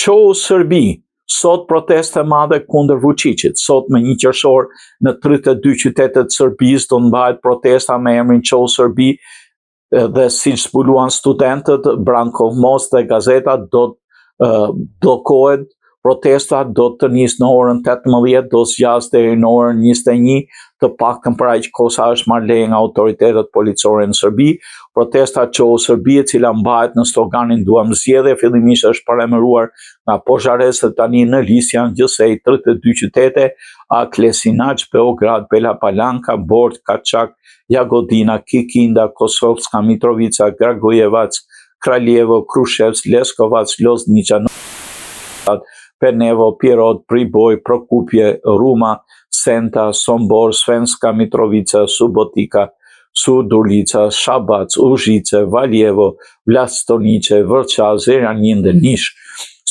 Çohu Serbi, sot proteste madhe kundër Vučićit. Sot me 1 qershor në 32 qytetet të Serbisë do mbahet protesta me emrin Çohu Serbi dhe siç zbuluan studentët, Branko Most dhe gazeta do bllokohet. Protesta do të nisë në orën 18, do zgjas deri në orën 21, të paktën për aq kohë sa është marrë leje nga autoritetet policore në Serbi. Protesta Çohu Serbi, e cila mbahet në sloganin Duam zgjedhje, fillimisht është paremëruar nga Požarec, tani në listë janë gjithsej 32 qytete: Klesinaq, Beograd, Bela Palanka, Bord, Kaçak, Jagodina, Kikinda, Kosovska Mitrovica, Kragujevac, Kraljevo, Kruševac, Leskovac, Loznica, Penevo, Pirot, Priboj, Prokupje, Ruma, Senta, Sombor, Svenska Mitrovica, Subotica, Surdulica, Šabac, Užice, Valjevo, Vlastonice, Vrča, Zrenjanin dhe Niš.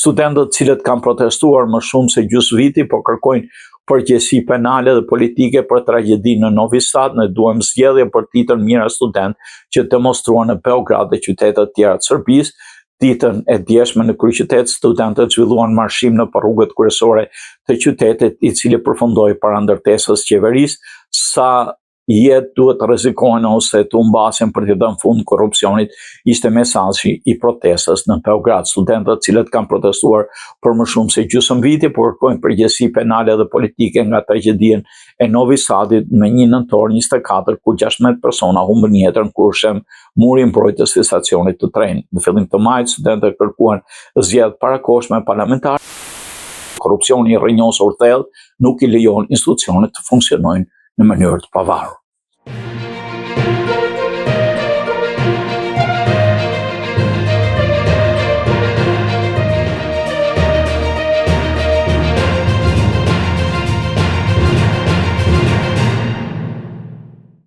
Studentët cilët kanë protestuar më shumë se gjysmë viti, po kërkojnë përgjegjësi penale dhe politike për tragjedinë në Novi Sad. Ne duam zgjedhje për titën Mira Student që demonstruan në Beograd dhe qytete të tjera të Serbisë. Ditën e djeshme në kryeqytet, studentët zhvilluan marshim në rrugët kryesore të qytetit, i cili përfundoi para ndërtesës qeverisë. Sa jetë duhet të rrezikohen ose të humbasen për të dhënë fund korrupsionit, ishte mesazhi i protestës në Beograd. Studentët cilët kanë protestuar për më shumë se gjysmë viti, por kërkojnë përgjegjësi penale dhe politike nga tragjedinë e Novi Sadit me 1 nëntor 24, ku 16 persona humbën jetën kur shem muri mbrojtës të stacionit të trenit. Në fillim të majit, studentët kërkuan zgjedhje parakohshme parlamentare. Korrupsioni i rrënjosur thellë nuk i lejon institucionet të funksionojnë në mënyrë të pavarur.